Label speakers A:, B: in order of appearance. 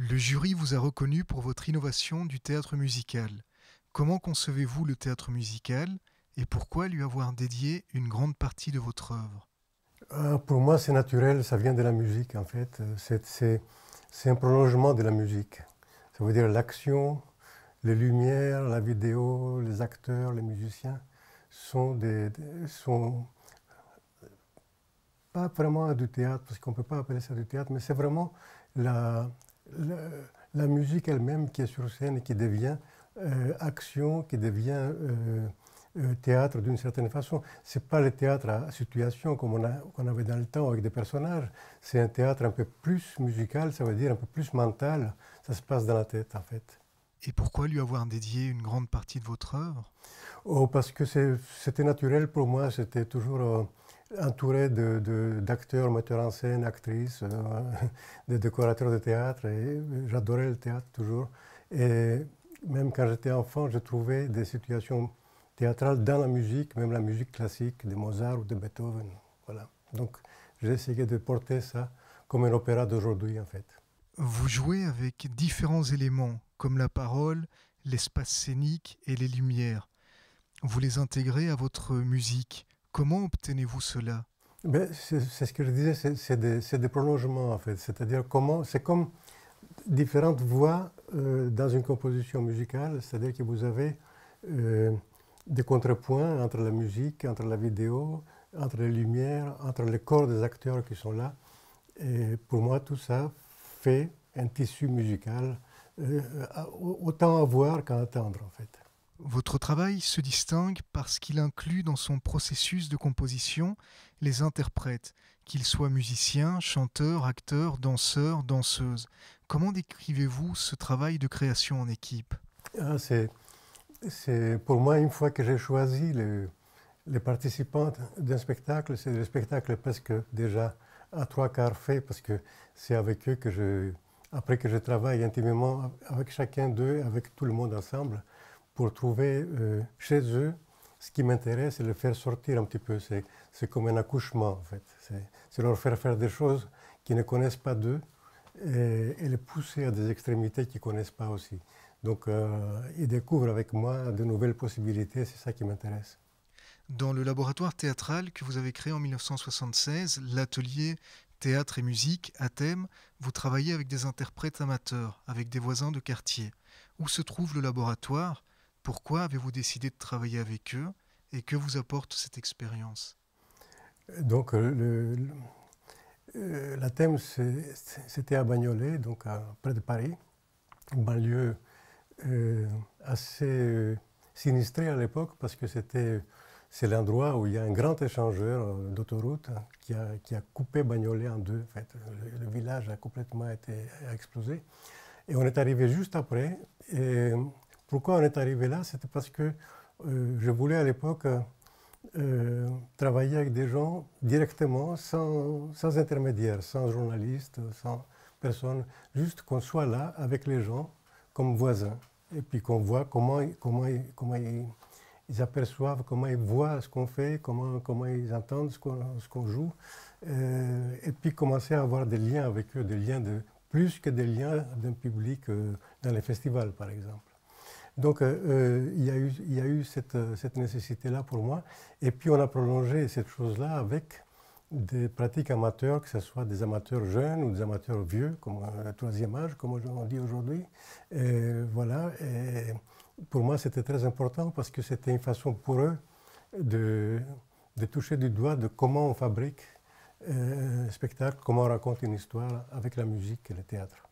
A: Le jury vous a reconnu pour votre innovation du théâtre musical. Comment concevez-vous le théâtre musical et pourquoi lui avoir dédié une grande partie de votre œuvre?
B: Pour moi, c'est naturel, ça vient de la musique en fait. C'est un prolongement de la musique. Ça veut dire l'action, les lumières, la vidéo, les acteurs, les musiciens sont pas vraiment du théâtre, parce qu'on ne peut pas appeler ça du théâtre, mais c'est vraiment la, la, la musique elle-même qui est sur scène et qui devient action, qui devient théâtre d'une certaine façon. Ce n'est pas le théâtre à situation comme qu'on avait dans le temps avec des personnages, c'est un théâtre un peu plus musical, ça veut dire un peu plus mental, ça se passe dans la tête en fait.
A: Et pourquoi lui avoir dédié une grande partie de votre œuvre?
B: Oh, parce que c'était naturel pour moi, j'étais toujours entouré d'acteurs, metteurs en scène, actrices, de décorateurs de théâtre, et j'adorais le théâtre toujours. Et même quand j'étais enfant, je trouvais des situations théâtrales dans la musique, même la musique classique de Mozart ou de Beethoven. Voilà. Donc j'ai essayé de porter ça comme un opéra d'aujourd'hui en fait.
A: Vous jouez avec différents éléments comme la parole, l'espace scénique et les lumières. Vous les intégrez à votre musique. Comment obtenez-vous cela?
B: Ben, c'est ce que je disais, c'est des prolongements en fait. C'est-à-dire comment, c'est comme différentes voix dans une composition musicale, c'est-à-dire que vous avez euh, des contrepoints entre la musique, entre la vidéo, entre les lumières, entre les corps des acteurs qui sont là. Et pour moi, tout ça fait un tissu musical autant à voir qu'à entendre en fait.
A: Votre travail se distingue parce qu'il inclut dans son processus de composition les interprètes, qu'ils soient musiciens, chanteurs, acteurs, danseurs, danseuses. Comment décrivez-vous ce travail de création en équipe?
B: Ah, c'est pour moi, une fois que j'ai choisi les participants d'un spectacle, c'est le spectacle presque déjà à trois quarts fait, parce que c'est avec eux que après que je travaille intimement avec chacun d'eux, avec tout le monde ensemble, pour trouver chez eux ce qui m'intéresse et le faire sortir un petit peu. C'est comme un accouchement en fait. C'est leur faire des choses qu'ils ne connaissent pas d'eux et les pousser à des extrémités qu'ils ne connaissent pas aussi. Donc ils découvrent avec moi de nouvelles possibilités, c'est ça qui m'intéresse.
A: Dans le laboratoire théâtral que vous avez créé en 1976, l'atelier théâtre et musique à thème, vous travaillez avec des interprètes amateurs, avec des voisins de quartier. Où se trouve le laboratoire? Pourquoi avez-vous décidé de travailler avec eux? Et que vous apporte cette expérience?
B: Donc la thème c'était à Bagnolet, donc près de Paris, une banlieue assez sinistrée à l'époque parce que c'est l'endroit où il y a un grand échangeur d'autoroute qui a coupé Bagnolet en deux. En fait. Le village a complètement a explosé. Et on est arrivé juste après. Et pourquoi on est arrivé là? C'était parce que je voulais à l'époque travailler avec des gens directement, sans intermédiaire, sans journaliste, sans personne, juste qu'on soit là avec les gens comme voisins, et puis qu'on voit comment ils aperçoivent, comment ils voient ce qu'on fait, comment ils entendent ce qu'on joue, et puis commencer à avoir des liens avec eux, des liens plus que des liens d'un public dans les festivals, par exemple. Donc il y a eu cette nécessité-là pour moi. Et puis on a prolongé cette chose-là avec des pratiques amateurs, que ce soit des amateurs jeunes ou des amateurs vieux, comme le troisième âge, comme on dit aujourd'hui. Et voilà. Et pour moi, c'était très important parce que c'était une façon pour eux de, de toucher du doigt de comment on fabrique un spectacle, comment on raconte une histoire avec la musique et le théâtre.